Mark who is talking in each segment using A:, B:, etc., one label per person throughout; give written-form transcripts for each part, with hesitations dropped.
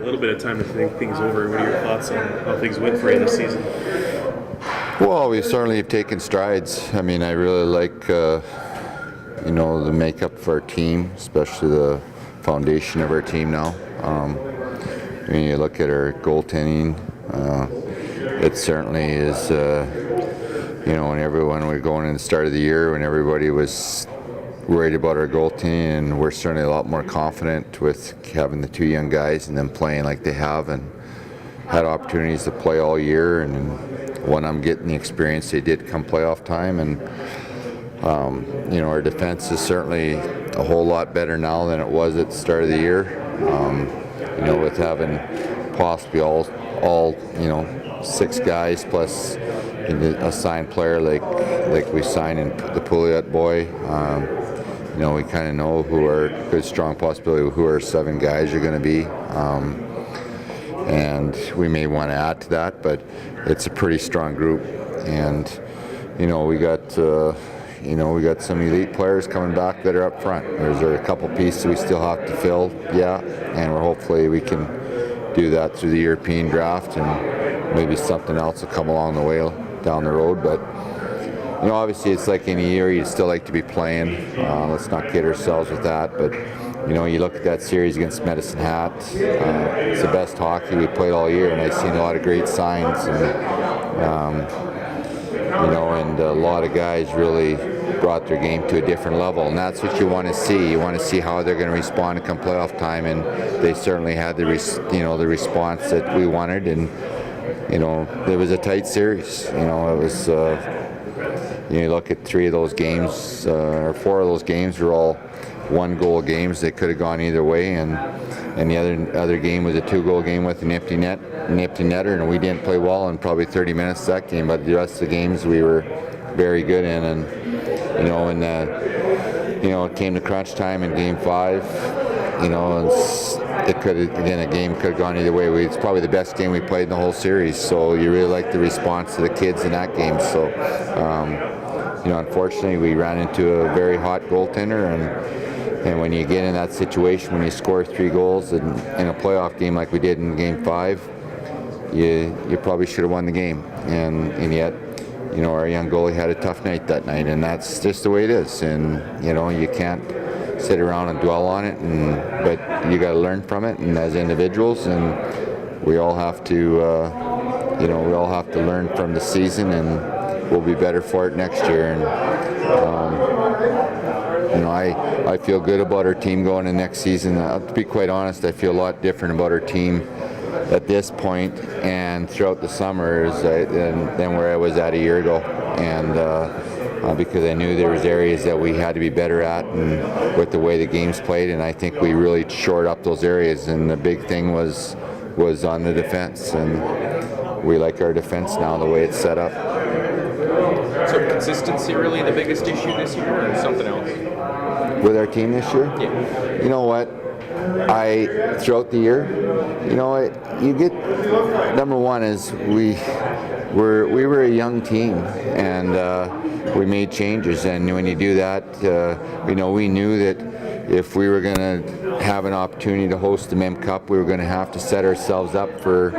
A: a little bit of time to think things over. What are your thoughts on how things went for you this season?
B: Well, we certainly have taken strides. I mean, I really like, the makeup of our team, especially the foundation of our team now. When you look at our goaltending, it certainly is, when we're going in the start of the year, when everybody was worried about our goaltending, and we're certainly a lot more confident with having the two young guys and them playing like they have and had opportunities to play all year, and when I'm getting the experience they did come playoff time. And our defense is certainly a whole lot better now than it was at the start of the year. With having possibly all 6 guys plus a signed player like we signed in the Pouliot boy. We kind of know who our good strong possibility who our 7 guys are going to be. And we may want to add to that, but it's a pretty strong group. And we got some elite players coming back that are up front. There's a couple pieces we still have to fill, and hopefully we can do that through the European draft, and maybe something else will come along the way down the road. But obviously it's like any year, you'd still like to be playing. Let's not kid ourselves with that. But you look at that series against Medicine Hat, it's the best hockey we played all year, and I've seen a lot of great signs, and a lot of guys really brought their game to a different level, and that's what you want to see. You want to see how they're going to respond to come playoff time, and they certainly had the response that we wanted. And it was a tight series. It was. You look at 3 of those games, or 4 of those games were all 1-goal games. They could have gone either way, and the other game was a 2-goal game with an empty netter, and we didn't play well in probably 30 minutes that game. But the rest of the games we were very good in, and it came to crunch time in Game 5. It could have, again, a game could have gone either way. It's probably the best game we played in the whole series. So you really like the response to the kids in that game. So, unfortunately, we ran into a very hot goaltender, and when you get in that situation, when you score 3 goals in a playoff game like we did in Game 5, you probably should have won the game. And yet, our young goalie had a tough night that night, and that's just the way it is. And you can't sit around and dwell on it, but you got to learn from it, and as individuals, and we all have to learn from the season, and we'll be better for it next year. And I feel good about our team going in next season. To be quite honest, I feel a lot different about our team at this point and throughout the summer than where I was at a year ago, and because I knew there was areas that we had to be better at, and with the way the game's played, and I think we really shored up those areas. And the big thing was on the defense, and we like our defense now the way it's set up.
A: So consistency really the biggest issue this year, or something else?
B: With our team this year?
A: Yeah.
B: You know what? Throughout the year, you get, number one is we were a young team, and we made changes, and when you do that, we knew that if we were going to have an opportunity to host the Mem Cup, we were going to have to set ourselves up for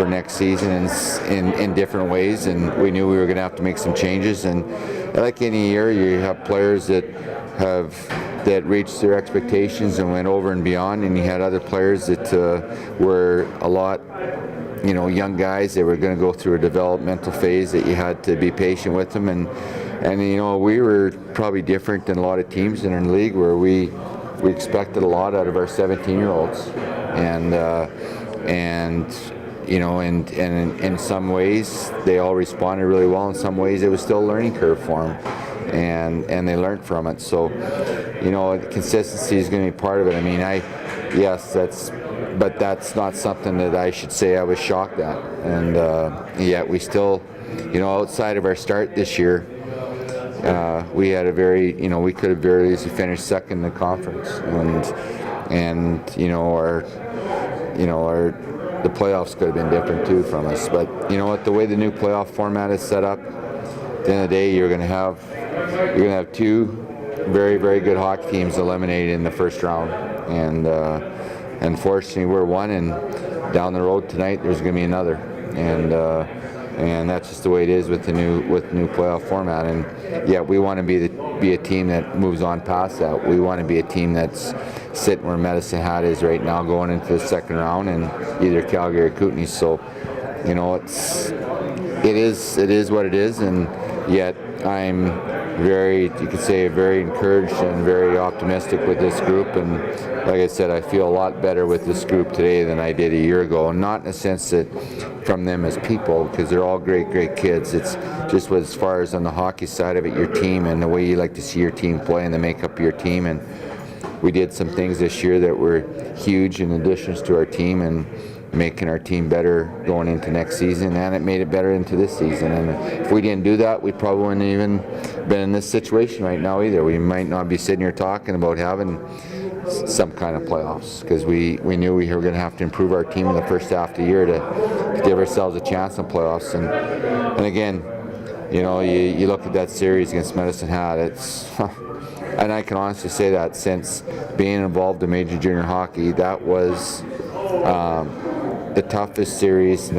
B: next season in different ways, and we knew we were going to have to make some changes. And like any year, you have players that reached their expectations and went over and beyond, and you had other players that were a lot, young guys that were going to go through a developmental phase that you had to be patient with them. And we were probably different than a lot of teams in our league, where we expected a lot out of our 17-year-olds, and in some ways they all responded really well. In some ways it was still a learning curve for them, and they learned from it. So consistency is going to be part of it. I mean, but that's not something that I should say I was shocked at. And yet we still, outside of our start this year, we had we could have very easily finished second in the conference, and the playoffs could have been different too from us. But the way the new playoff format is set up, at the end of the day, you're going to have 2 very, very good hockey teams eliminated in the first round, and unfortunately we're one, and down the road tonight there's going to be another, and that's just the way it is with the new playoff format. And yeah, we want to be a team that moves on past that. We want to be a team that's sitting where Medicine Hat is right now, going into the second round, and either Calgary or Kootenay. So, you know, it is what it is, and yet I'm very encouraged and very optimistic with this group. And like I said, I feel a lot better with this group today than I did a year ago. And not in the sense that from them as people, because they're all great kids. It's just as far as on the hockey side of it, your team and the way you like to see your team play and the makeup of your team. And we did some things this year that were huge in additions to our team and making our team better going into next season, and it made it better into this season. And if we didn't do that, we probably wouldn't even been in this situation right now either. We might not be sitting here talking about having some kind of playoffs, because we knew we were going to have to improve our team in the first half of the year to give ourselves a chance in playoffs. And again, you know, you look at that series against Medicine Hat, it's and I can honestly say that since being involved in major junior hockey, that was the toughest series and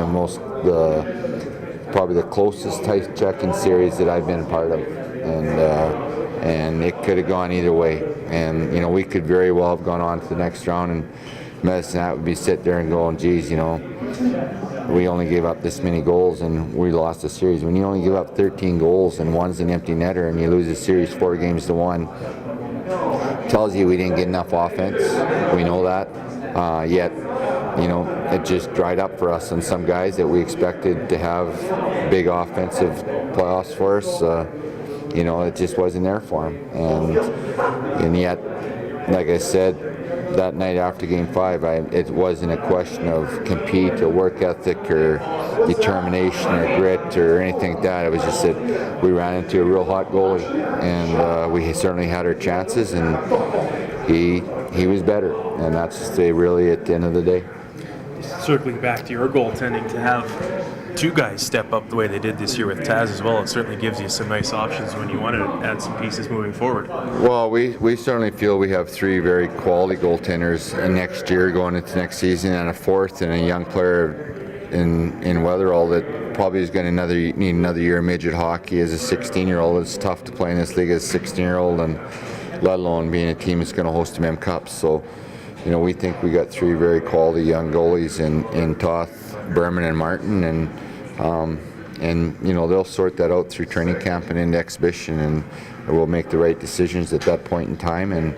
B: probably the closest tight checking series that I've been a part of, and it could have gone either way. And you know, we could very well have gone on to the next round, and Medicine Hat would be sitting there and going, geez, you know, we only gave up this many goals and we lost the series. When you only give up 13 goals and one's an empty netter and you lose the series 4-1, tells you we didn't get enough offense. We know that. Yet, you know, it just dried up for us, and some guys that we expected to have big offensive playoffs for us, you know, it just wasn't there for them. And yet, like I said, that night after Game 5, it wasn't a question of compete or work ethic or determination or grit or anything like that. It was just that we ran into a real hot goalie, and we certainly had our chances, and he was better, and that's just really at the end of the day.
C: Circling back to your goaltending, to have two guys step up the way they did this year with Taz as well, it certainly gives you some nice options when you want to add some pieces moving forward.
B: Well, we certainly feel we have three very quality goaltenders next year going into next season, and a fourth and a young player in Weatherall that probably is going to need another year of midget hockey as a 16-year-old. It's tough to play in this league as a 16-year-old, and let alone being a team that's going to host the Mem Cups. So, you know, we think we got three very quality young goalies in Toth, Berman, and Martin, and you know, they'll sort that out through training camp and into exhibition, and we'll make the right decisions at that point in time and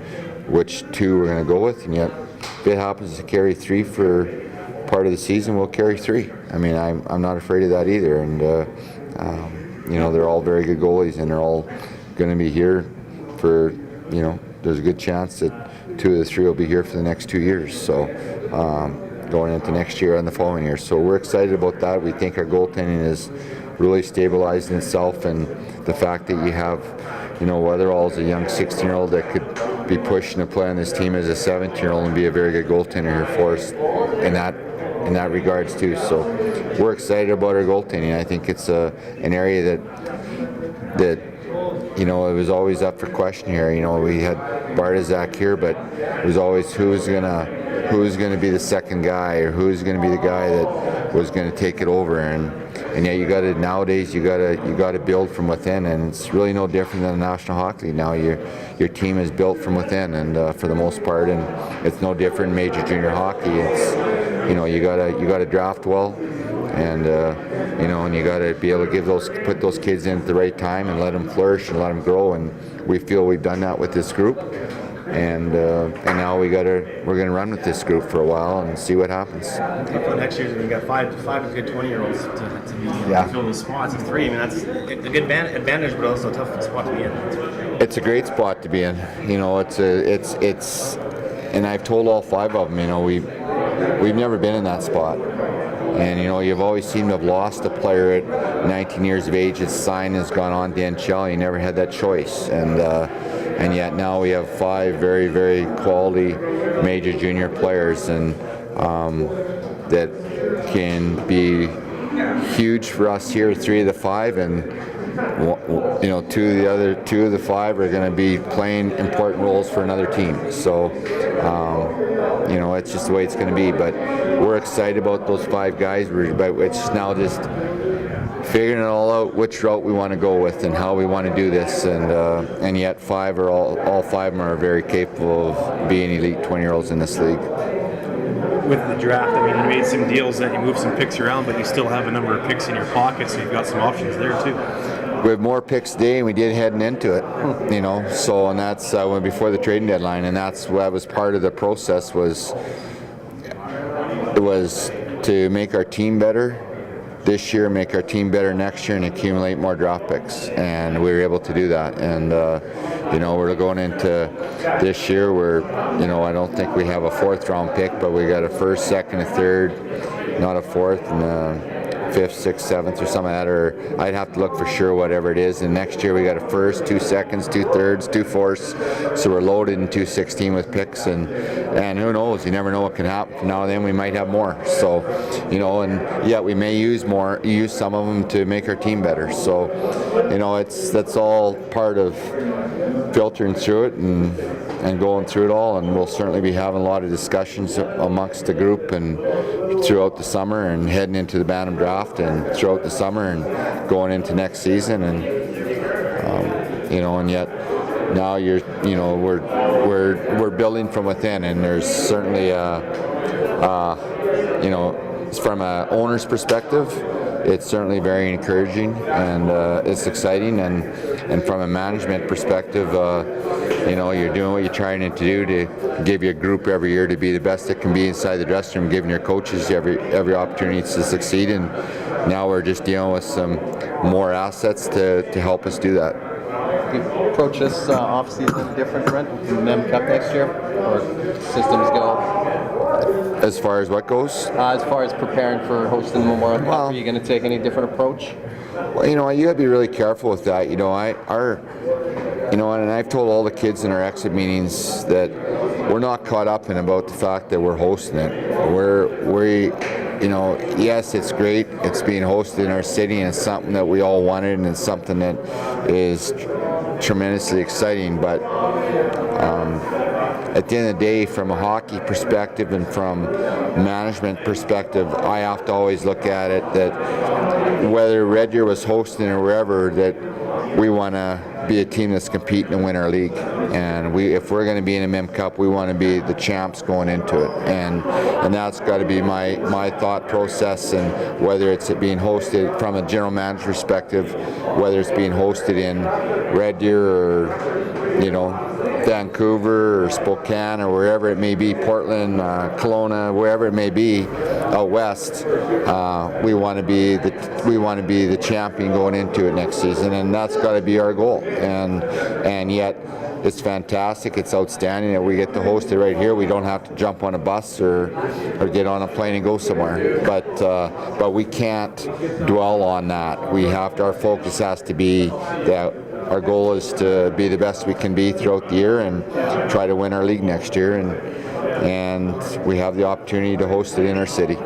B: which two we're going to go with. And yet, if it happens to carry three for part of the season, we'll carry three. I mean, I'm not afraid of that either. And you know, they're all very good goalies, and they're all going to be here for, you know, there's a good chance that two of the three will be here for the next 2 years. So going into next year and the following year. So we're excited about that. We think our goaltending is really stabilized in itself, and the fact that you have, you know, Weatherall is a young 16-year-old that could be pushing to play on this team as a 17-year-old and be a very good goaltender here for us in that regards too. So we're excited about our goaltending. I think it's an area that you know, it was always up for question here. You know, we had Bartizak here, but it was always who's gonna be the second guy, or who's gonna be the guy that was gonna take it over. And yet nowadays you gotta build from within, and it's really no different than the National Hockey League now. Your team is built from within, and for the most part, and it's no different in major junior hockey. It's, you know, you gotta draft well, and you know, and you got to be able to put those kids in at the right time and let them flourish and let them grow. And we feel we've done that with this group, and now we're going to run with this group for a while and see what happens.
D: Next year, we got five good 20-year-olds to fill those spots. Of three, I mean, that's a good advantage, but also a tough spot to be in.
B: It's a great spot to be in. You know, it's and I've told all five of them, you know, we've never been in that spot. And, you know, you've always seemed to have lost a player at 19 years of age. His sign has gone on to NHL. You never had that choice. And yet now we have five very, very quality major junior players, and that can be huge for us here, three of the five, and two of the five are going to be playing important roles for another team. So, it's just the way it's going to be. But we're excited about those five guys. It's now just figuring it all out, which route we want to go with and how we want to do this. And yet all five of them are very capable of being elite 20-year-olds in this league.
C: With the draft, I mean, you made some deals that you moved some picks around, but you still have a number of picks in your pocket, so you've got some options there too.
B: We have more picks today than we did heading into it, So, and that's before the trading deadline, and that was part of the process. Was to make our team better this year, make our team better next year, and accumulate more draft picks. And we were able to do that. And we're going into this year where I don't think we have a fourth round pick, but we got a first, second, a third, not a fourth, and fifth, sixth, seventh, or something like that, or I'd have to look for sure whatever it is. And next year we got a first, 2 seconds, 2 thirds, 2 fourths, so we're loaded in 216 with picks, and who knows? You never know what can happen. From now and then we might have more. So, and yet we may use some of them to make our team better. So, that's all part of filtering through it and going through it all, and we'll certainly be having a lot of discussions amongst the group and throughout the summer and heading into the Bantam draft and throughout the summer and going into next season, and and yet now we're building from within, and there's certainly from an owner's perspective, it's certainly very encouraging, and it's exciting, and from a management perspective, you're doing what you're trying to do to give your group every year to be the best it can be inside the dressing room, giving your coaches every opportunity to succeed, and now we're just dealing with some more assets to help us do that.
E: Do you approach this off-season different, Brent, with the MEM Cup next year, or systems go?
B: As far as what goes?
E: As far as preparing for hosting the Memorial Cup, are you going to take any different approach?
B: Well, you got to be really careful with that. And I've told all the kids in our exit meetings that we're not caught up in about the fact that we're hosting it. Yes, it's great. It's being hosted in our city, and it's something that we all wanted, and it's something that is tremendously exciting. But at the end of the day, from a hockey perspective and from management perspective, I have to always look at it that whether Red Deer was hosting or wherever, that we want to be a team that's competing to win our league. And if we're going to be in a MEM Cup, we want to be the champs going into it. And that's got to be my thought process. And whether it's being hosted from a general manager perspective, whether it's being hosted in Red Deer or Vancouver or Spokane or wherever it may be, Portland, Kelowna, wherever it may be out west, we want to be the champion going into it next season, and that's got to be our goal. And yet it's fantastic, it's outstanding that we get to host it right here. We don't have to jump on a bus or get on a plane and go somewhere, but we can't dwell on that. Our focus has to be that our goal is to be the best we can be throughout the year and try to win our league next year, and we have the opportunity to host it in our city.